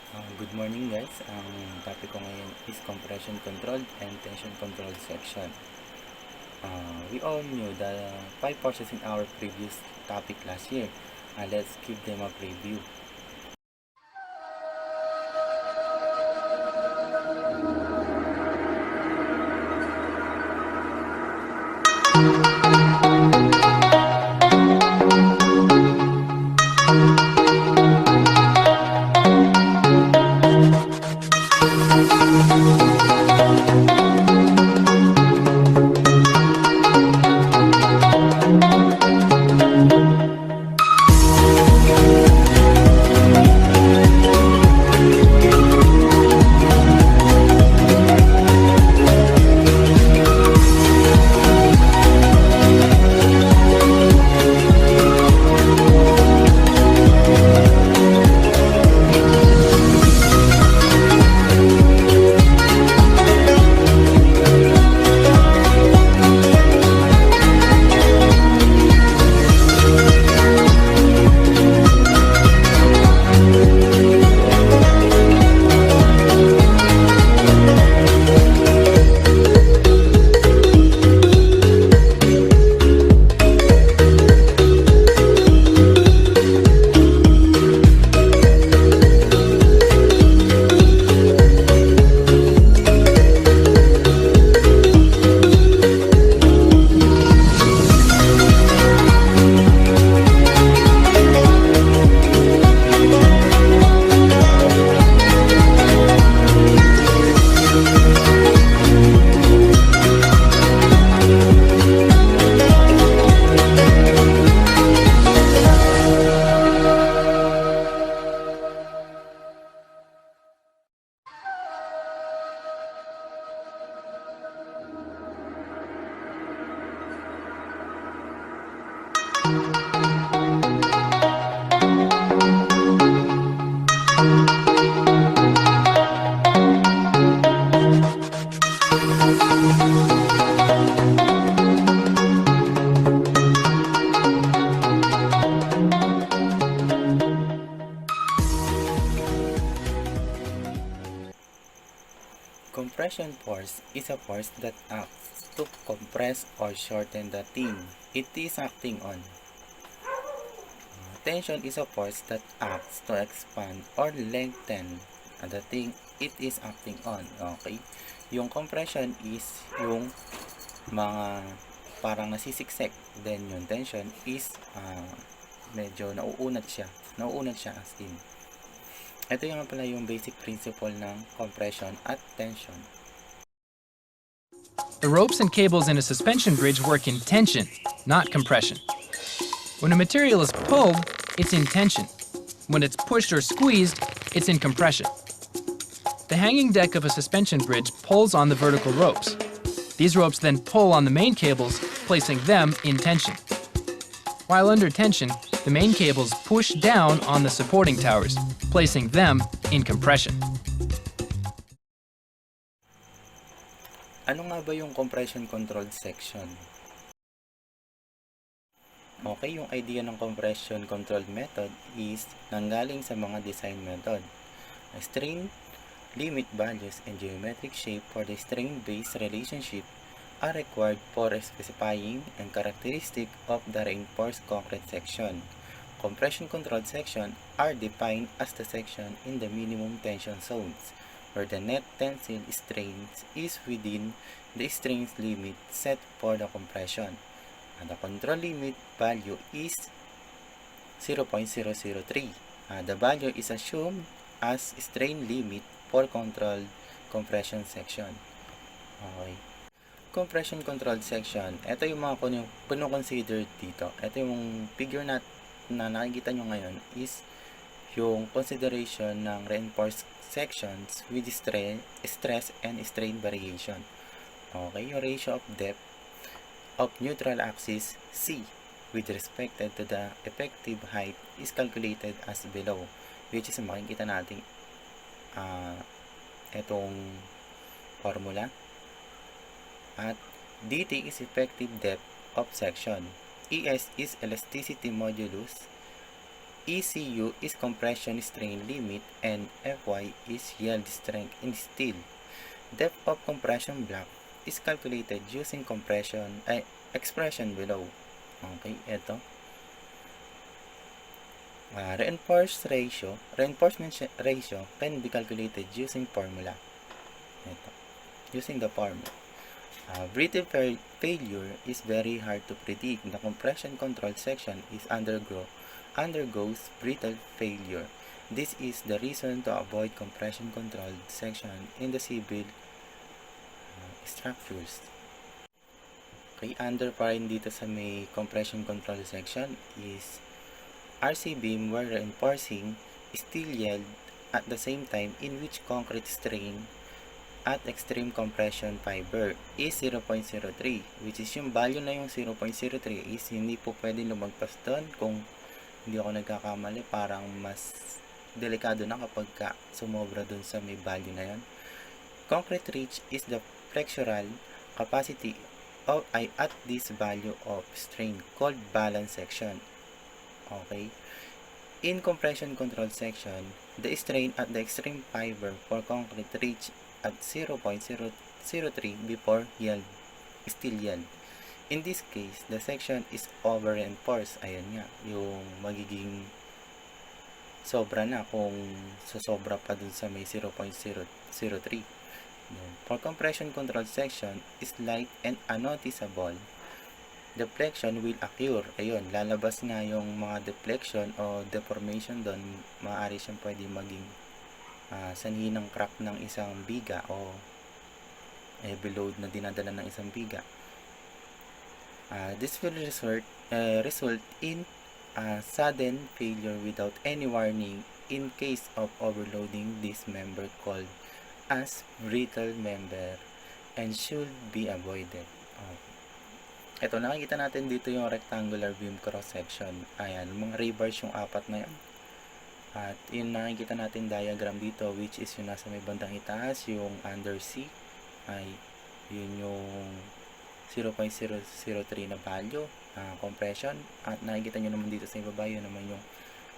Good morning guys. Ang topic ko ngayon is compression control and tension control section. We all knew the 5 forces in our previous topic last year. Let's give them a preview. Compression force is a force that acts to compress or shorten the thing it is acting on. Tension is a force that acts to expand or lengthen the thing it is acting on. Okay? Yung compression is yung mga parang nasisiksek. Then yung tension is medyo nauunat siya. Nauunat siya as in. Ito yung pala yung basic principle ng compression at tension. The ropes and cables in a suspension bridge work in tension, not compression. When a material is pulled, it's in tension. When it's pushed or squeezed, it's in compression. The hanging deck of a suspension bridge pulls on the vertical ropes. These ropes then pull on the main cables, placing them in tension. While under tension, the main cables push down on the supporting towers, placing them in compression. Ano nga ba yung compression controlled section? Okay, yung idea ng compression controlled method is nanggaling sa mga design method. Strain limit values and geometric shape for the strain-based relationship are required for specifying and characteristic of the reinforced concrete section. Compression controlled section are defined as the section in the minimum tension zones where the net tensile strength is within the strength limit set for the compression. And the control limit value is 0.003. The value is assumed as strain limit for controlled compression section. Okay. Compression controlled section, ito yung mga consider dito. Ito yung figure na nakikita nyo ngayon is yung consideration ng reinforced sections with stress and strain variation. Okay, yung ratio of depth of neutral axis C with respect to the effective height is calculated as below, which is makikita natin itong formula. At dt is effective depth of section, ES is elasticity modulus, ECU is compression strain limit, and Fy Y is yield strength in steel. Depth of compression block is calculated using expression below. Okay, ito. Reinforcement ratio can be calculated using formula. Ito, using the formula. Brittle failure is very hard to predict. The compression control section is undergoes brittle failure. This is the reason to avoid compression controlled section in the civil structures. Okay, under pa rin dito sa may compression control section is RC beam were reinforcing steel yield at the same time in which concrete strain at extreme compression fiber is 0.03, which is yung value na yung 0.03 is hindi po pwede lumagpas doon. Kung hindi ako nagkakamali, parang mas delikado na kapag sumobra doon sa may value na yan. Concrete reach is the flexural capacity at this value of strain called balance section. Okay, in compression control section, the strain at the extreme fiber for concrete reach at 0.003 before steel yield. In this case, the section is over-reinforced. Ayan nga, yung magiging sobra na kung sosobra pa dun sa may 0.003. For compression control section is light and unnoticeable, deflection will occur. Ayun, lalabas nga yung mga deflection o deformation doon. Maaari siyang pwede maging sanhi ng crack ng isang biga o heavy load na dinadala ng isang biga. This will result in sudden failure without any warning in case of overloading this member called as brittle member and should be avoided. Ito, nakikita natin dito yung rectangular beam cross section. Ayan, mga rebars yung apat na yan. At yun, nakikita natin diagram dito, which is yung nasa may bandang itaas, yung under C ay yun yung 0.003 na value, compression. At nakikita nyo naman dito sa ibaba, yun naman yung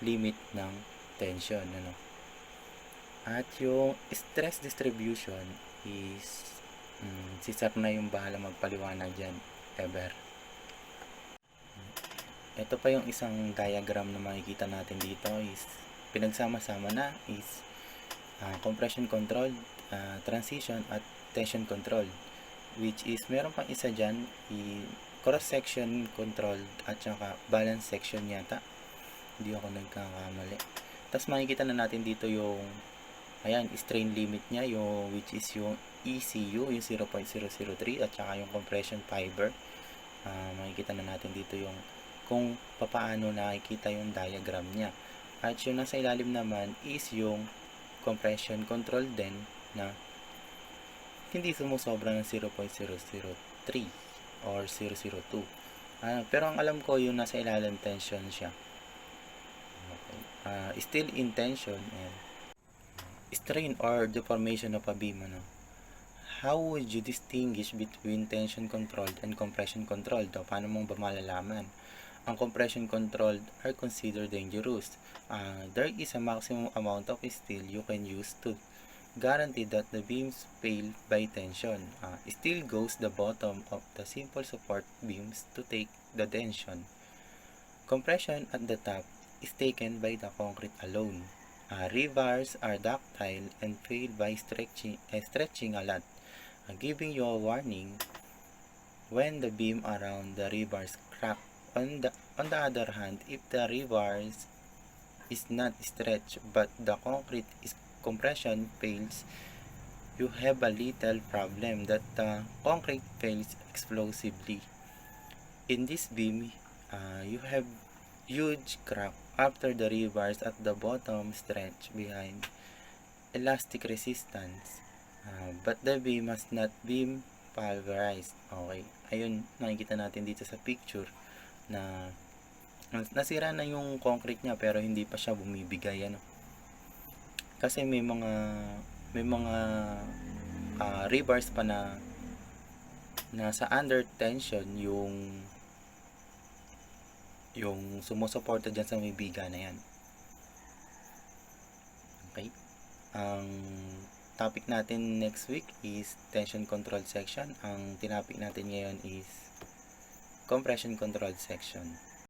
limit ng tension. Ano? At yung stress distribution is si Sir na yung bahala magpaliwanag dyan, ever. Ito pa yung isang diagram na makikita natin dito is pinagsama-sama na is compression control, transition at tension control, which is meron pang isa dyan, cross section control at saka balance section yata, hindi ako nagkakamali. Tapos makikita na natin dito yung ayan, strain limit nya, yung which is yung ECU, yung 0.003 at saka yung compression fiber. Makikita na natin dito yung kung papaano nakikita yung diagram nya. At yung nasa ilalim naman is yung compression control din na hindi sumusobra ng 0.003 or 002. Pero ang alam ko yung nasa ilalim tension siya. Okay. Still in tension and strain or deformation of a beam. How would you distinguish between tension controlled and compression controlled? Paano mong ba malalaman? Ang compression controlled are considered dangerous. There is a maximum amount of steel you can use to guarantee that the beams fail by tension. Steel goes the bottom of the simple support beams to take the tension. Compression at the top is taken by the concrete alone. Rebars are ductile and fail by stretching a lot, giving you a warning when the beam around the rebars crack. On the other hand, if the rebars is not stretched but the concrete compression fails, you have a little problem that the concrete fails explosively. In this beam, you have huge crack after the rebars at the bottom stretch behind elastic resistance, but the beam must not be pulverized. Okay, ayun, nakikita natin dito sa picture na nasira na yung concrete niya pero hindi pa siya bumibigay, kasi may mga rebars pa na nasa under tension yung sumusuporta dyan sa may biga na yan. Okay, Ang topic natin next week is tension control section. Ang tinapik natin ngayon is compression control section.